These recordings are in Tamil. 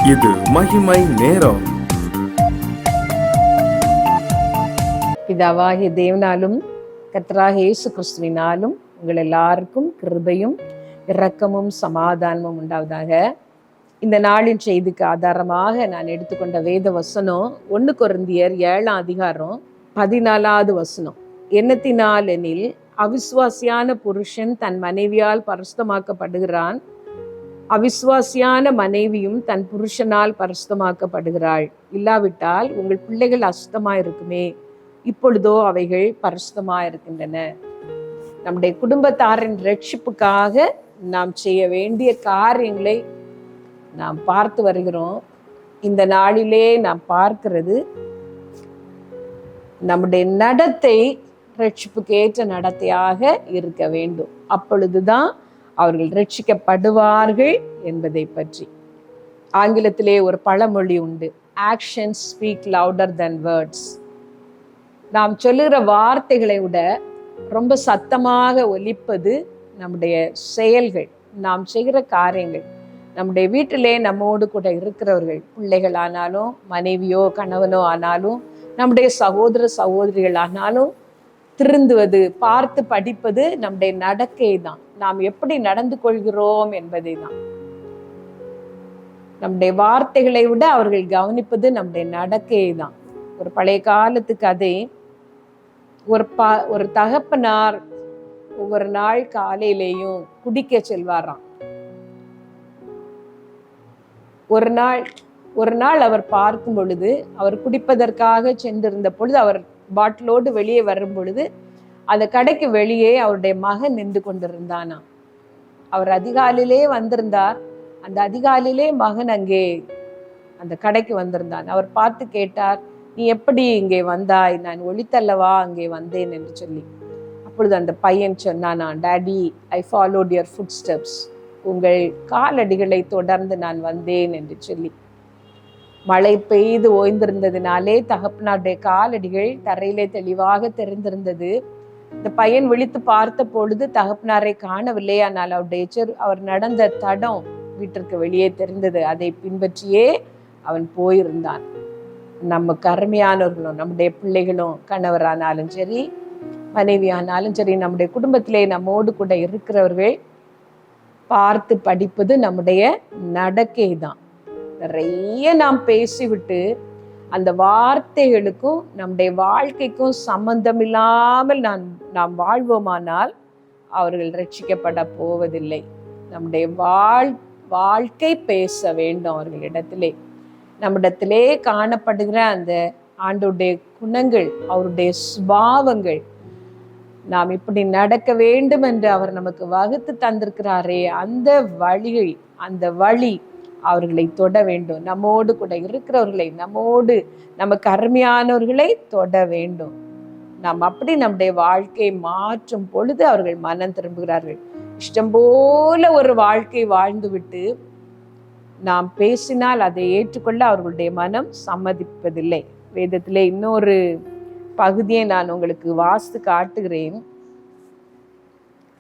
இது மகிமை நேரம். பிதாவாகிய தேவனாலும் கர்த்தராகிய இயேசு கிறிஸ்துவினாலும் உங்கள் எல்லாருக்கும் கிருபையும் இரக்கமும் சமாதானமும் உண்டாவதாக. இந்த நாளின் செய்திக்கு ஆதாரமாக நான் எடுத்துக்கொண்ட வேத வசனம் 1 கொரிந்தியர் 7ஆம் அதிகாரம் 14வது வசனம். எண்ணத்தினால் எனில் அவிசுவாசியான புருஷன் தன் மனைவியால் பரிசுத்தமாக்கப்படுகிறான், அவிசுவாசியான மனைவியும் தன் புருஷனால் பரிசுத்தமாக்கப்படுகிறாள். இல்லாவிட்டால் உங்கள் பிள்ளைகள் அசுத்தமாயிருக்குமே, இப்பொழுதோ அவைகள் பரிசுத்தமாயிருக்கின்றன. நம்முடைய குடும்பத்தாரின் ரட்சிப்புக்காக நாம் செய்ய வேண்டிய காரியங்களை நாம் பார்த்து வருகிறோம். இந்த நாளிலே நாம் பார்க்கிறது, நம்முடைய நடத்தை ரட்சிப்புக்கு ஏற்ற நடத்தையாக இருக்க வேண்டும். அப்பொழுதுதான் அவர்கள் ரட்சிக்கப்படுவார்கள் என்பதை பற்றி. ஆங்கிலத்திலே ஒரு பழமொழி உண்டு, ஆக்ஷன்ஸ் ஸ்பீக் லவுடர் தென் வேர்ட்ஸ். நாம் சொல்லுகிற வார்த்தைகளை விட ரொம்ப சத்தமாக ஒலிப்பது நம்முடைய செயல்கள், நாம் செய்கிற காரியங்கள். நம்முடைய வீட்டிலே நம்மோடு கூட இருக்கிறவர்கள், பிள்ளைகள் ஆனாலும் மனைவியோ கணவனோ ஆனாலும், நம்முடைய சகோதர சகோதரிகள் ஆனாலும், திருந்துவது, பார்த்து படிப்பது நம்முடைய நடக்கை தான். நாம் எப்படி நடந்து கொள்கிறோம் என்பதை தான். நம்முடைய வார்த்தைகளை விட அவர்கள் கவனிப்பது நம்முடைய நடக்கையை தான். ஒரு பழைய காலத்து கதை, ஒரு தகப்பனார் ஒவ்வொரு நாள் காலையிலேயும் குடிக்க செல்வாராம். ஒரு நாள் அவர் பார்க்கும் பொழுது, அவர் குடிப்பதற்காக சென்றிருந்த பொழுது, அவர் பாட்டிலோடு வெளியே வரும் பொழுது அந்த கடைக்கு வெளியே அவருடைய மகன் நின்று கொண்டிருந்தானா. அவர் அதிகாலையிலே வந்திருந்தார். அந்த அதிகாலையிலே மகன் அங்கே அந்த கடைக்கு வந்திருந்தான். அவர் பார்த்து கேட்டார், நீ எப்படி இங்கே வந்தாய்? நான் ஒளித்தல்லவா அங்கே வந்தேன் என்று சொல்லி. அப்பொழுது அந்த பையன் சொன்னானா, daddy, I followed your food steps, உங்கள் காலடிகளை தொடர்ந்து நான் வந்தேன் என்று சொல்லி. மழை பெய்து ஓய்ந்திருந்ததினாலே தகப்பனாருடைய காலடிகள் தரையிலே தெளிவாக தெரிந்திருந்தது. இந்த பையன் விழித்து பார்த்த பொழுது தகப்பனாரை காணவில்லை. ஆனால் அவர் நடந்த தடம் வீட்டிற்கு வெளியே தெரிந்தது. அதை பின்பற்றியே அவன் போயிருந்தான். நம்ம கருமையானவர்களும், நம்முடைய பிள்ளைகளும், கணவரானாலும் சரி மனைவியானாலும் சரி, நம்முடைய குடும்பத்திலே நம்மோடு கூட இருக்கிறவர்கள் பார்த்து படிப்பது நம்முடைய நடக்கை தான். நிறைய நாம் பேசிவிட்டு அந்த வார்த்தைகளுக்கும் நம்முடைய வாழ்க்கைக்கும் சம்பந்தம் இல்லாமல் நாம் வாழ்வோமானால் அவர்கள் ரட்சிக்கப்பட போவதில்லை. நம்முடைய வாழ்க்கை பேச வேண்டும் அவர்களிடத்திலே. நம்மிடத்திலே காணப்படுகிற அந்த ஆண்டவருடைய குணங்கள், அவருடைய சுபாவங்கள், நாம் இப்படி நடக்க வேண்டும் என்று அவர் நமக்கு வகுத்து தந்திருக்கிறாரே, அந்த வழி அவர்களை தொட வேண்டும். நம்மோடு கூட இருக்கிறவர்களை, நமக்கு அருமையானவர்களை தொட வேண்டும். நாம் அப்படி நம்முடைய வாழ்க்கையை மாற்றும் பொழுது அவர்கள் மனம் திரும்புகிறார்கள். இஷ்டம் போல ஒரு வாழ்க்கை வாழ்ந்து விட்டு நாம் பேசினால் அதை ஏற்றுக்கொள்ள அவர்களுடைய மனம் சம்மதிப்பதில்லை. வேதத்திலே இன்னொரு பகுதியை நான் உங்களுக்கு வாசித்து காட்டுகிறேன்.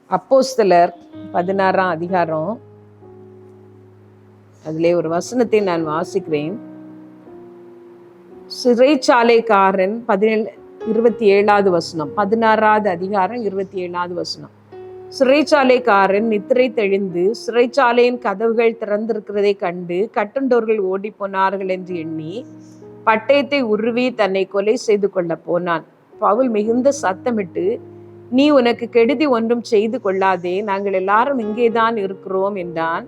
அப்போஸ்தலர் 16ஆம் அதிகாரம், அதிலே ஒரு வசனத்தை நான் வாசிக்கிறேன். சிறைச்சாலைக்காரன் 27வது வசனம், 16வது அதிகாரம் 27வது வசனம். சிறைச்சாலைக்காரன் நித்திரை தெளிந்து சிறைச்சாலையின் கதவுகள் திறந்திருக்கிறதை கண்டு கட்டுண்டோர்கள் ஓடி போனார்கள் என்று எண்ணி பட்டயத்தை உருவி தன்னை கொலை செய்து கொள்ள போனான். பவுல் மிகுந்த சத்தமிட்டு, நீ உனக்கு கெடுதி ஒன்றும் செய்து கொள்ளாதே, நாங்கள் எல்லாரும் இங்கேதான் இருக்கிறோம் என்றான்.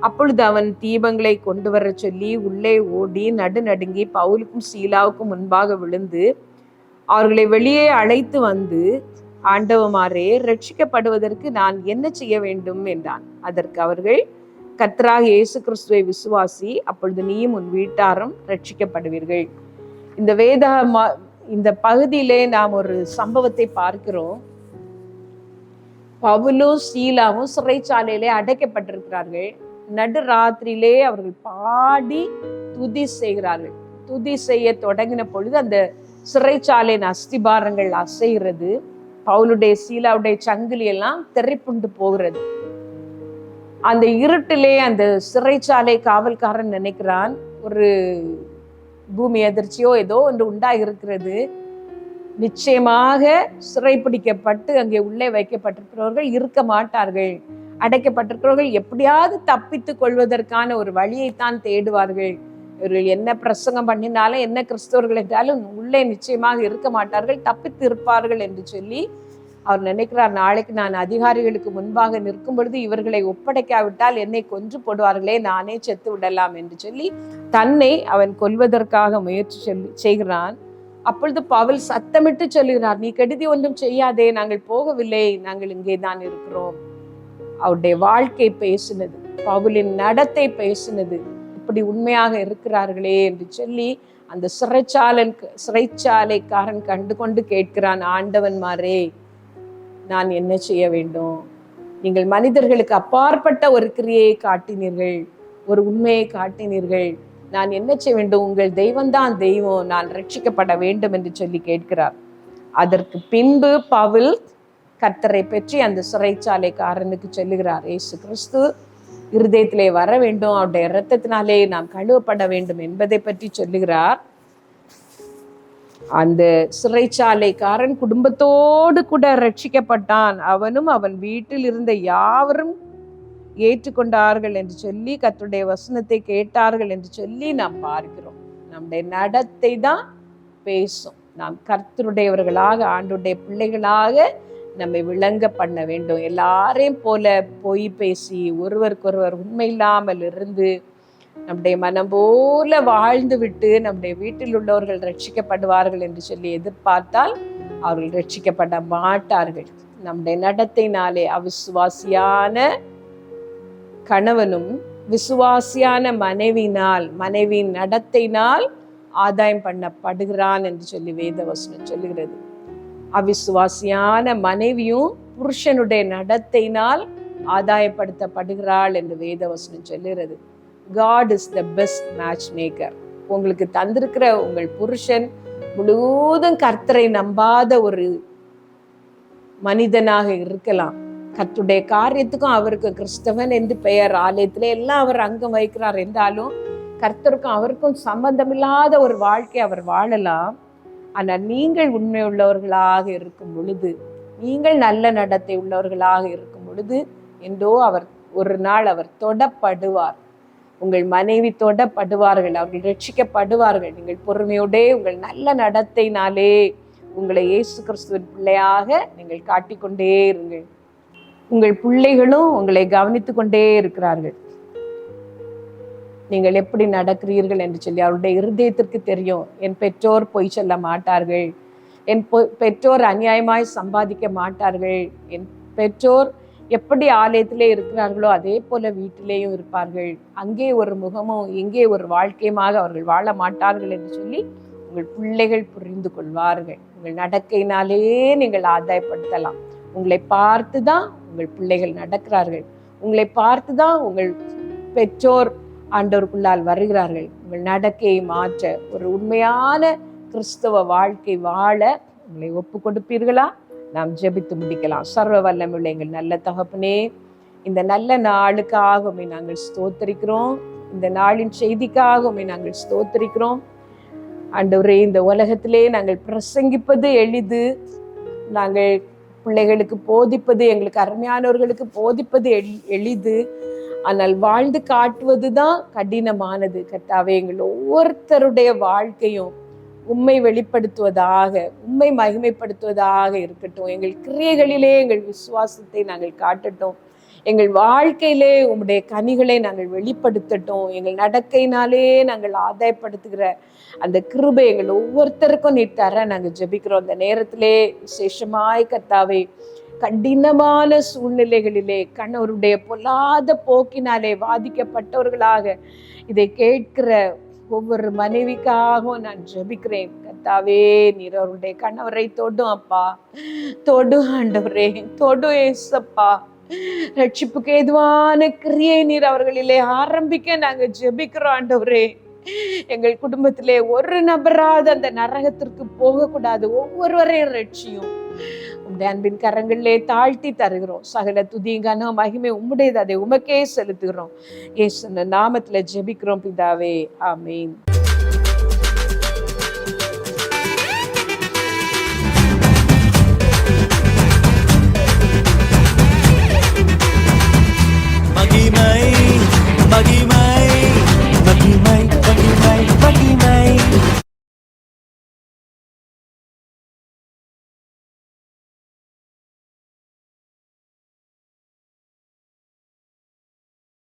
அப்பொழுது அவன் தீபங்களை கொண்டு வர சொல்லி உள்ளே ஓடி நடுநடுங்கி பவுலுக்கும் சீலாவுக்கும் முன்பாக விழுந்து அவர்களை வெளியே அழைத்து வந்து, ஆண்டவமாரே, ரட்சிக்கப்படுவதற்கு நான் என்ன செய்ய வேண்டும் என்றான். அதற்கு அவர்கள், கர்த்தராகிய இயேசு கிறிஸ்துவை விசுவாசி, அப்பொழுது நீயும் உன் வீட்டாரும் ரட்சிக்கப்படுவீர்கள். இந்த பகுதியிலே நாம் ஒரு சம்பவத்தை பார்க்கிறோம். பவுலும் சீலாவும் சிறைச்சாலையிலே அடைக்கப்பட்டிருக்கிறார்கள். நடுராத்திரியிலே அவர்கள் பாடி துதி செய்கிறார்கள். துதி செய்ய தொடங்கின பொழுது அந்த சிறைச்சாலையின் அஸ்திபாரங்கள் அசைகிறது. பவுலுடைய சீலாவுடைய சங்கிலி எல்லாம் தெறிப்புண்டு போகிறது. அந்த இருட்டிலே அந்த சிறைச்சாலை காவல்காரன் நினைக்கிறான், ஒரு பூமி அதிர்ச்சியோ ஏதோ ஒன்று உண்டாயிருக்கிறது, நிச்சயமாக சிறைப்பிடிக்கப்பட்டு அங்கே உள்ளே வைக்கப்பட்டிருக்கிறவர்கள் இருக்க மாட்டார்கள், அடைக்கப்பட்டிருக்கிறவர்கள் எப்படியாவது தப்பித்துக் கொள்வதற்கான ஒரு வழியைத்தான் தேடுவார்கள், இவர்கள் என்ன பிரசங்கம் பண்ணினாலும் என்ன கிறிஸ்தவர்கள் என்றாலும் உள்ளே நிச்சயமாக இருக்க மாட்டார்கள், தப்பித்து இருப்பார்கள் என்று சொல்லி அவர் நினைக்கிறார், நாளைக்கு நான் அதிகாரிகளுக்கு முன்பாக நிற்கும் பொழுது இவர்களை ஒப்படைக்காவிட்டால் என்னை கொன்று போடுவார்களே, நானே செத்து விடலாம் என்று சொல்லி தன்னை அவன் கொல்வதற்காக முயற்சி செய்கிறான். அப்பொழுது பவுல் சத்தமிட்டு சொல்லுகிறார், நீ கெடுதி ஒன்றும் செய்யாதே, நாங்கள் போகவில்லை, நாங்கள் இங்கே தான் இருக்கிறோம். அவருடைய வாழ்க்கை பேசினது, பவுலின் நடத்தை பேசினது, இப்படி உண்மையாக இருக்கிறார்களே என்று சொல்லி அந்த சிறைச்சாலைக்காரன் கண்டு கொண்டு கேட்கிறான், ஆண்டவன்மாரே, நான் என்ன செய்ய வேண்டும்? நீங்கள் மனிதர்களுக்கு அப்பாற்பட்ட ஒரு கிரியையை காட்டினீர்கள், ஒரு உண்மையை காட்டினீர்கள், நான் என்ன செய்ய வேண்டும்? உங்கள் தெய்வம்தான் தெய்வம், நான் ரட்சிக்கப்பட வேண்டும் என்று சொல்லி கேட்கிறார். அதற்கு பின்பு பவுல் கர்த்தரை பற்றி அந்த சிறைச்சாலைக்காரனுக்கு சொல்லுகிறார், இயேசு கிறிஸ்து இருதயத்திலே வர வேண்டும், அவருடைய இரத்தத்தினாலே நாம் கழுவப்பட வேண்டும் என்பதை பற்றி சொல்லுகிறார். அந்த சிறைச்சாலைக்காரன் குடும்பத்தோடு கூட ரட்சிக்கப்பட்டான், அவனும் அவன் வீட்டில் இருந்த யாவரும் ஏற்றுக்கொண்டார்கள் என்று சொல்லி, கர்த்தருடைய வசனத்தை கேட்டார்கள் என்று சொல்லி நாம் பார்க்கிறோம். நம்முடைய நடத்தை தான் பேசும். நாம் கர்த்தருடையவர்களாக, ஆண்டுடைய பிள்ளைகளாக நம்மை விளங்க பண்ண வேண்டும். எல்லாரையும் போல பொய் பேசி ஒருவருக்கொருவர் உண்மை இல்லாமல் இருந்து நம்முடைய மனம் போல வாழ்ந்து விட்டு நம்முடைய வீட்டில் உள்ளவர்கள் ரட்சிக்கப்படுவார்கள் என்று சொல்லி எதிர்பார்த்தால் அவர்கள் ரட்சிக்கப்பட மாட்டார்கள். நம்முடைய நடத்தையினாலே அவிசுவாசியான கணவனும் விசுவாசியான மனைவியின் நடத்தையினால் ஆதாயம் பண்ணப்படுகிறான் என்று சொல்லி வேதவசனம் சொல்லுகிறது. அவிசுவாசியான மனைவியும் புருஷனுடைய நடத்தையினால் ஆதாயப்படுத்தப்படுகிறாள் என்று வேதவசனம் சொல்லுகிறது. God is the best matchmaker. உங்களுக்கு தந்திருக்கிற உங்கள் புருஷன் முழுவதும் கர்த்தரை நம்பாத ஒரு மனிதனாக இருக்கலாம். கர்த்தருடைய காரியத்துக்கும் அவருக்கு கிறிஸ்தவன் என்று பெயர், ஆலயத்திலே எல்லாம் அவர் அங்கம் வைக்கிறார் என்றாலும் கர்த்தருக்கும் அவருக்கும் சம்பந்தமில்லாத ஒரு வாழ்க்கை அவர் வாழலாம். ஆனால் நீங்கள் உண்மை உள்ளவர்களாக இருக்கும் பொழுது, நீங்கள் நல்ல நடத்தை உள்ளவர்களாக இருக்கும் பொழுது என்றோ அவர் ஒரு நாள் அவர் தொடப்படுவார். உங்கள் மனைவி தொடப்படுவார்கள், அவர்கள் ரட்சிக்கப்படுவார்கள். நீங்கள் பொறுமையோடே உங்கள் நல்ல நடத்தையினாலே உங்களை இயேசு கிறிஸ்துவின் பிள்ளையாக நீங்கள் காட்டிக்கொண்டே இருங்கள். உங்கள் பிள்ளைகளும் உங்களை கவனித்து கொண்டே இருக்கிறார்கள், நீங்கள் எப்படி நடக்கிறீர்கள் என்று சொல்லி. அவருடைய இருதயத்திற்கு தெரியும், என் பெற்றோர் பொய் சொல்ல மாட்டார்கள், என் பெற்றோர் அநியாயமாய் சம்பாதிக்க மாட்டார்கள், என் பெற்றோர் எப்படி ஆலயத்திலே இருக்கிறார்களோ அதே போல வீட்டிலேயும் இருப்பார்கள், அங்கே ஒரு முகமும் இங்கே ஒரு வாழ்க்கையுமாக அவர்கள் வாழ மாட்டார்கள் என்று சொல்லி உங்கள் பிள்ளைகள் புரிந்து கொள்வார்கள். உங்கள் நடக்கையினாலே நீங்கள் ஆதாயப்படுத்தலாம். உங்களை பார்த்து தான் உங்கள் பிள்ளைகள் நடக்கிறார்கள், உங்களை பார்த்து தான் உங்கள் பெற்றோர் ஆண்டவருக்குள்ளால் வருகிறார்கள். உங்கள் நடக்கையை மாற்ற ஒரு உண்மையான கிறிஸ்தவ வாழ்க்கை வாழ உங்களை ஒப்பு கொடுப்பீர்களா? நாம் ஜெபித்து முடிக்கலாம். சர்வ வல்லமையுள்ள எங்கள் நல்ல தகப்பனே, இந்த நல்ல நாளுக்காக உம்மை நாங்கள் ஸ்தோத்திரிக்கிறோம், இந்த நாளின் செய்திக்காக உம்மை நாங்கள் ஸ்தோத்திரிக்கிறோம். ஆண்டவரே, இந்த உலகத்திலே நாங்கள் பிரசங்கிப்பது எளிது, நாங்கள் பிள்ளைகளுக்கு போதிப்பது, எங்களுக்கு அருமையானவர்களுக்கு போதிப்பது எளிது, ஆனால் வாழ்ந்து காட்டுவது தான் கடினமானது. கர்த்தாவே, எங்கள் ஒவ்வொருத்தருடைய வாழ்க்கையும் உம்மை வெளிப்படுத்துவதாக, உம்மை மகிமைப்படுத்துவதாக இருக்கட்டும். எங்கள் கிரியைகளிலே எங்கள் விசுவாசத்தை நாங்கள் காட்டட்டும், எங்கள் வாழ்க்கையிலே உம்முடைய கனிகளை நாங்கள் வெளிப்படுத்தட்டும். எங்கள் நடக்கையினாலே நாங்கள் ஆதாயப்படுத்துகிற அந்த கிருபை எங்கள் ஒவ்வொருத்தருக்கும் நீ தர நாங்கள் ஜெபிக்கிறோம். அந்த நேரத்திலே விசேஷமாய் கர்த்தாவே, கடினமான சூழ்நிலைகளிலே கணவருடைய பொல்லாத போக்கினாலே பாதிக்கப்பட்டவர்களாக இதை கேட்கிற ஒவ்வொரு மனைவிக்காகவும் நான் ஜெபிக்கிறேன். கர்த்தாவே, நீர் அவருடைய கணவரை தொடும் அப்பா, தொடு ஆண்டவரே, தொடு ஏசப்பா. ரட்சிப்புக்கு ஏதுவான கிரியை நீர் அவர்களிலே ஆரம்பிக்க நாங்கள் ஜெபிக்கிறோம் ஆண்டவரே. எங்கள் குடும்பத்திலே ஒரு நபராவது அந்த நரகத்திற்கு போகக்கூடாது. ஒவ்வொருவரையும் ரட்சியும். உம்முடைய அன்பின் கரங்களிலே தாழ்த்தி தருகிறோம். சகல துதி கனம் மகிமை உம்முடையது, அதை உமக்கே செலுத்துகிறோம். இயேசுவின் நாமத்துல ஜெபிக்கிறோம் பிதாவே, ஆமென்.